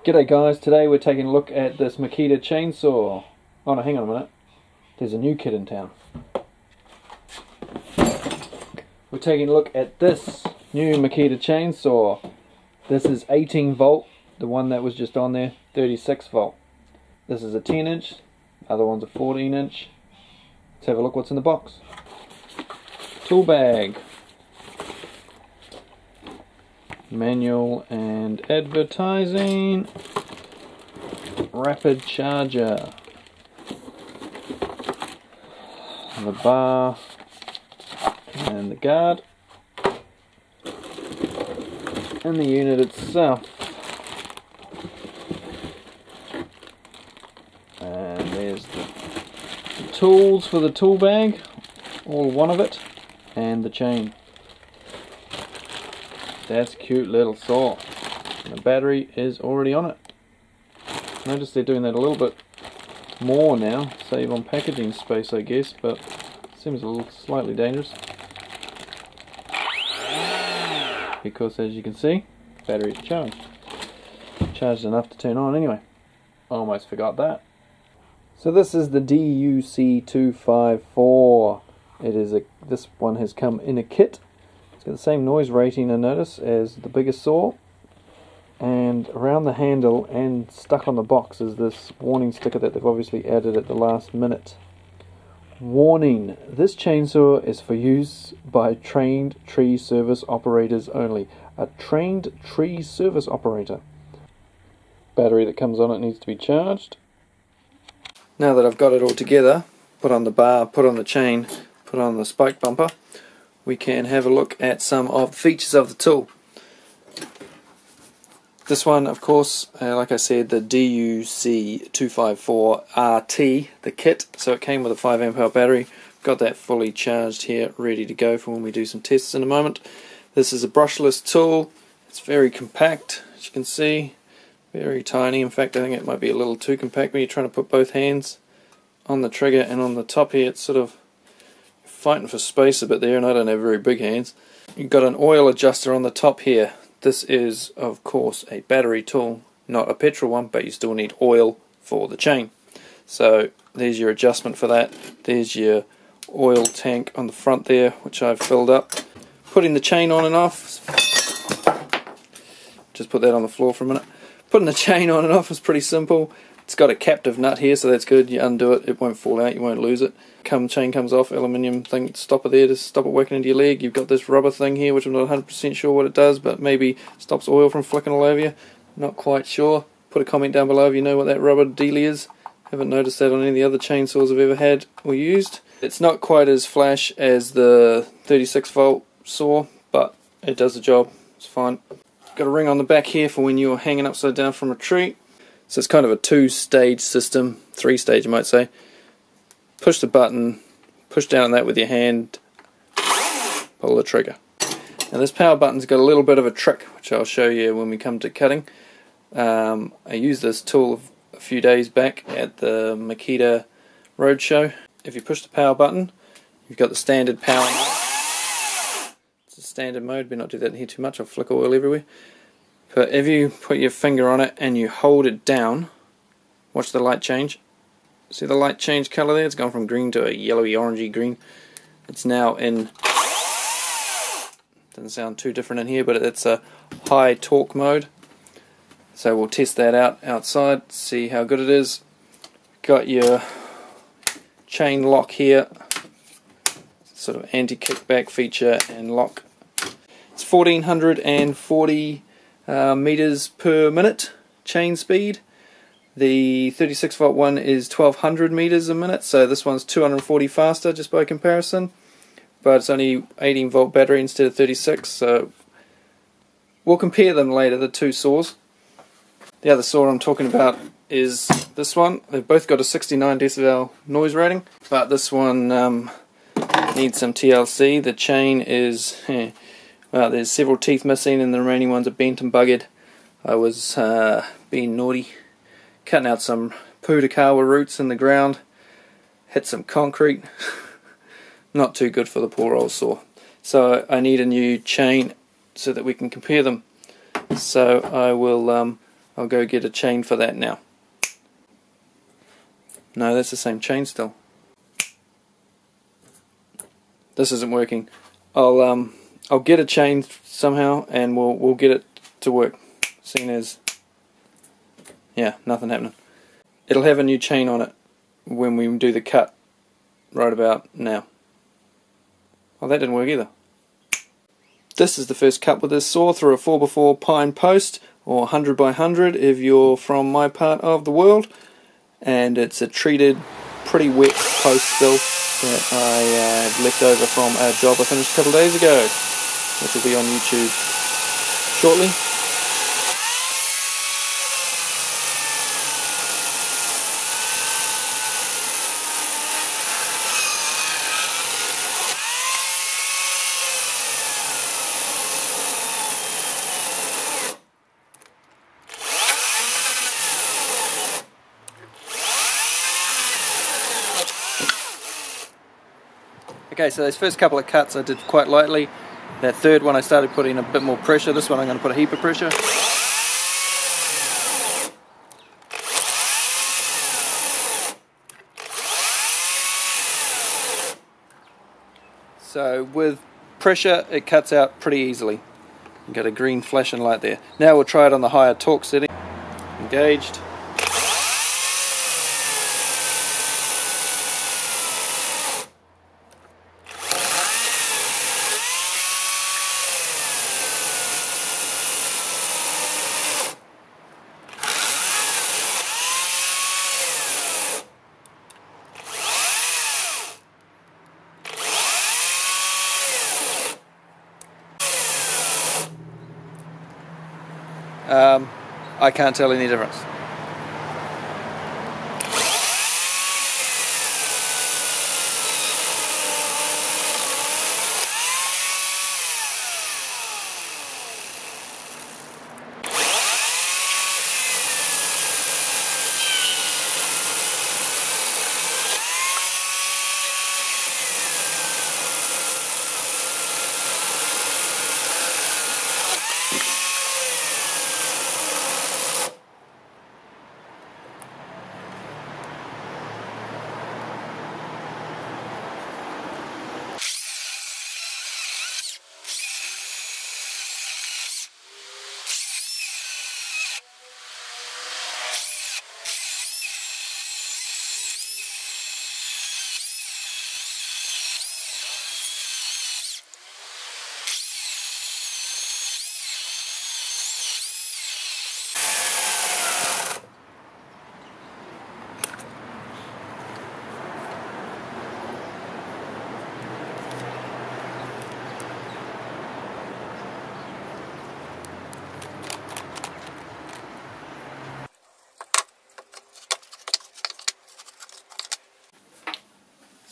G'day guys, today we're taking a look at this Makita chainsaw. Oh no, hang on a minute. There's a new kid in town. We're taking a look at this new Makita chainsaw. This is 18 volt, the one that was just on there, 36 volt. This is a 10 inch, other one's a 14 inch. Let's have a look what's in the box. Tool bag. Manual and advertising. Rapid charger. The bar and the guard, and the unit itself. And there's the tools for the tool bag, all one of it, and the chain. That's a cute little saw. And the battery is already on it. Notice they're doing that a little bit more now, save on packaging space I guess, but seems a little slightly dangerous. Because as you can see, battery is charged. Charged enough to turn on anyway. Almost forgot that. So this is the DUC254. This one has come in a kit. It's got the same noise rating, I notice, as the bigger saw. And around the handle and stuck on the box is this warning sticker that they've obviously added at the last minute. Warning: this chainsaw is for use by trained tree service operators only. A trained tree service operator. Battery that comes on it needs to be charged. Now that I've got it all together, put on the bar, put on the chain, put on the spike bumper, we can have a look at some of the features of the tool. This one, of course, like I said, the DUC254 RT, the kit, so it came with a 5 amp hour battery. Got that fully charged here, ready to go for when we do some tests in a moment. This is a brushless tool. It's very compact, as you can see, very tiny. In fact, I think it might be a little too compact when you're trying to put both hands on the trigger, and on the top here it's sort of fighting for space a bit there, and I don't have very big hands. You've got an oil adjuster on the top here. This is, of course, a battery tool, not a petrol one, but you still need oil for the chain. So there's your adjustment for that. There's your oil tank on the front there, which I've filled up. Putting the chain on and off, just put that on the floor for a minute. Putting the chain on and off is pretty simple. It's got a captive nut here, so that's good. You undo it, it won't fall out, you won't lose it. Chain comes off, aluminium thing, stopper there to stop it working into your leg. You've got this rubber thing here, which I'm not 100% sure what it does, but maybe stops oil from flicking all over you. Not quite sure. Put a comment down below if you know what that rubber dealie is. Haven't noticed that on any of the other chainsaws I've ever had or used. It's not quite as flash as the 36 volt saw, but it does the job. It's fine. Got a ring on the back here for when you're hanging upside down from a tree. So it's kind of a 2-stage system, 3-stage you might say. Push the button, push down on that with your hand, pull the trigger. Now this power button's got a little bit of a trick, which I'll show you when we come to cutting. I used this tool a few days back at the Makita Roadshow. If you push the power button, you've got the standard power mode. It's a standard mode, better not do that in here too much, I'll flick oil everywhere. But if you put your finger on it and you hold it down, watch the light change. See the light change colour there? It's gone from green to a yellowy orangey green. It's now in, doesn't sound too different in here, but it's a high torque mode. So we'll test that out outside, see how good it is. Got your chain lock here, sort of anti-kickback feature and lock. It's 1440 meters per minute chain speed. The 36 volt one is 1200 meters a minute, so this one's 240 faster just by comparison, but it's only 18 volt battery instead of 36, so we'll compare them later, the two saws. The other saw I'm talking about is this one. They've both got a 69 decibel noise rating, but this one needs some TLC. The chain is well, there's several teeth missing and the remaining ones are bent and buggered. I was being naughty, cutting out some Putakawa roots in the ground, hit some concrete. Not too good for the poor old saw. So I need a new chain so that we can compare them. So I will I'll go get a chain for that now. No, that's the same chain still. This isn't working. I'll get a chain somehow and we'll get it to work. Seeing as, yeah, nothing happening. It'll have a new chain on it when we do the cut right about now. Oh, that didn't work either. This is the first cut with this saw through a 4x4 pine post, or 100x100 if you're from my part of the world. And it's a treated, pretty wet post still that I had left over from a job I finished a couple of days ago, which will be on YouTube shortly. Okay, so those first couple of cuts I did quite lightly. That third one I started putting a bit more pressure. This one I'm going to put a heap of pressure. So with pressure it cuts out pretty easily. You got a green flashing light there. Now we'll try it on the higher torque setting. Engaged. I can't tell any difference.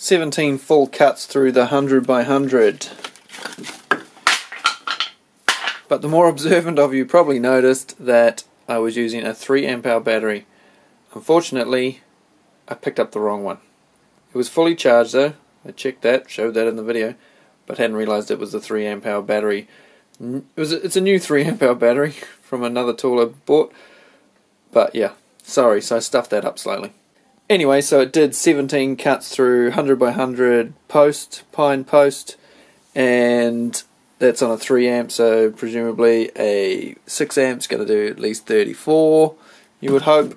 "17 full cuts through the 100x100. But the more observant of you probably noticed that I was using a 3 amp hour battery. Unfortunately, I picked up the wrong one. It was fully charged though. I checked that, showed that in the video, but hadn't realized it was the 3 amp hour battery. It's a new 3 amp hour battery from another tool I bought. But yeah, sorry, so I stuffed that up slightly. Anyway, so it did 17 cuts through 100x100 post, pine post, and that's on a 3 amp, so presumably a 6 amp's going to do at least 34, you would hope,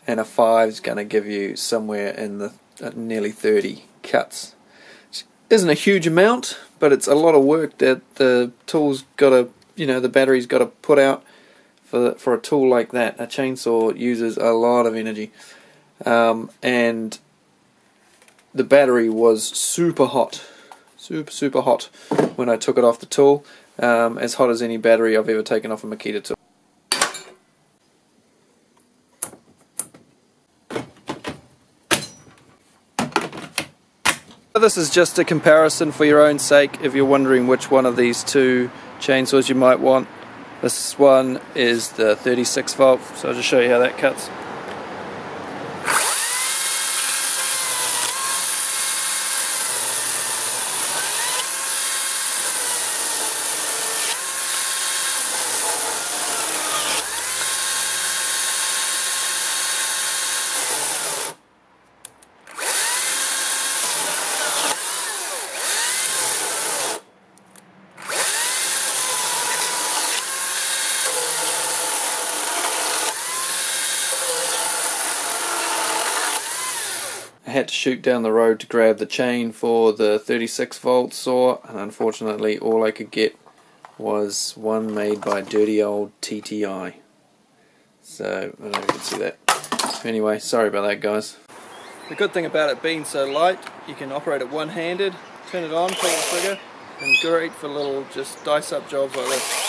and a 5 is going to give you somewhere in the nearly 30 cuts. Which isn't a huge amount, but it's a lot of work that the tool's got to, the battery's got to put out for a tool like that. A chainsaw uses a lot of energy. And the battery was super hot, super hot when I took it off the tool, as hot as any battery I've ever taken off a Makita tool. This is just a comparison for your own sake if you're wondering which one of these two chainsaws you might want. This one is the 36 volt, so I'll just show you how that cuts. I had to shoot down the road to grab the chain for the 36 volt saw, and unfortunately all I could get was one made by dirty old TTI. So, I don't know if you can see that. Anyway, sorry about that, guys. The good thing about it being so light, you can operate it one-handed, turn it on, pull the trigger, and great for little just dice up jobs like this.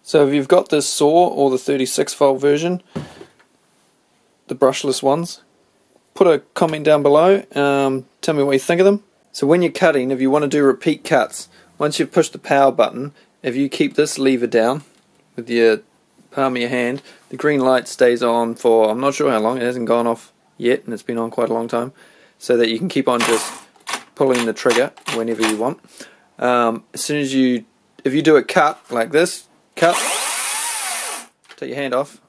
So if you've got this saw or the 36 volt version, the brushless ones, put a comment down below, tell me what you think of them. So when you're cutting, if you want to do repeat cuts, once you've pushed the power button, if you keep this lever down with your palm of your hand, the green light stays on for, I'm not sure how long, it hasn't gone off yet, and it's been on quite a long time, so that you can keep on just pulling the trigger whenever you want. As soon as if you do a cut like this, cut, take your hand off,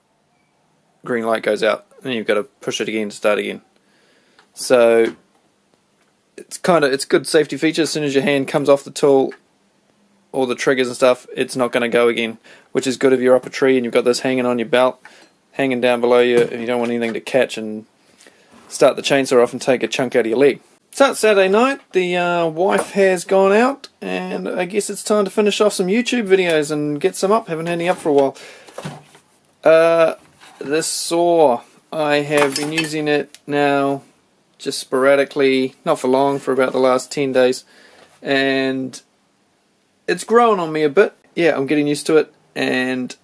green light goes out, and you've got to push it again to start again. So it's good safety feature. As soon as your hand comes off the tool or the triggers and stuff, it's not going to go again, which is good if you're up a tree and you've got this hanging on your belt, hanging down below you, and you don't want anything to catch and start the chainsaw off and take a chunk out of your leg. So it's Saturday night, the wife has gone out, and I guess it's time to finish off some YouTube videos and get some up. Haven't had any up for a while. This saw, I have been using it now just sporadically, not for long, for about the last 10 days, and it's grown on me a bit. Yeah, I'm getting used to it, and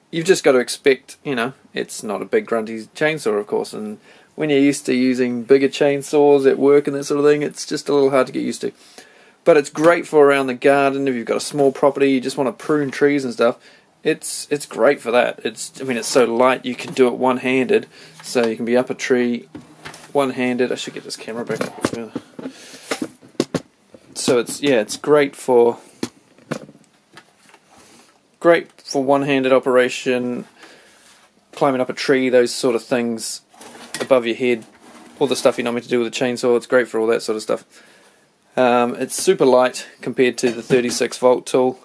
you've just got to expect, you know, it's not a big grunty chainsaw, of course, and when you're used to using bigger chainsaws at work and that sort of thing, it's just a little hard to get used to. But it's great for around the garden. If you've got a small property, you just want to prune trees and stuff, it's great for that. I mean, it's so light, you can do it one-handed, so you can be up a tree one-handed. I should get this camera back up further. So it's great for one-handed operation, climbing up a tree, those sort of things above your head, all the stuff you're not meant to do with a chainsaw. It's great for all that sort of stuff. It's super light compared to the 36 volt tool,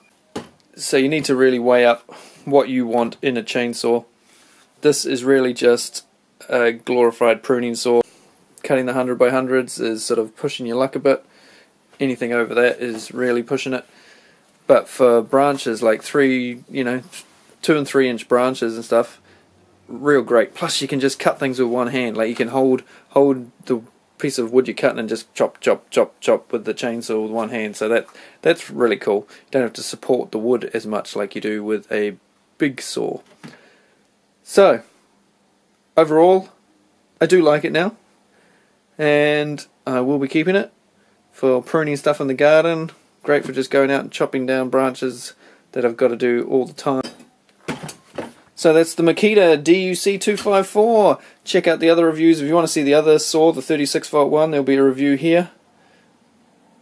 so you need to really weigh up what you want in a chainsaw. This is really just a glorified pruning saw. Cutting the 100 by 100s is sort of pushing your luck a bit. Anything over that is really pushing it. But for branches like 2 and 3 inch branches and stuff, real great. Plus you can just cut things with one hand. Like you can hold the piece of wood you're cutting and just chop chop chop chop with the chainsaw with one hand. So that's really cool. You don't have to support the wood as much like you do with a big saw. So overall, I do like it now, and I will be keeping it for pruning stuff in the garden. Great for just going out and chopping down branches that I've got to do all the time. So that's the Makita DUC254. Check out the other reviews. If you want to see the other saw, the 36 volt one, there'll be a review here.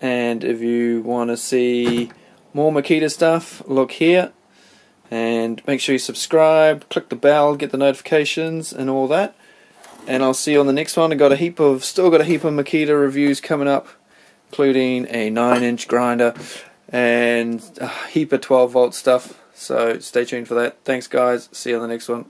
And if you want to see more Makita stuff, look here. And make sure you subscribe, click the bell, get the notifications and all that. And I'll see you on the next one. I've got still got a heap of Makita reviews coming up. including a 9-inch grinder and a heap of 12 volt stuff. So stay tuned for that. Thanks guys, see you on the next one.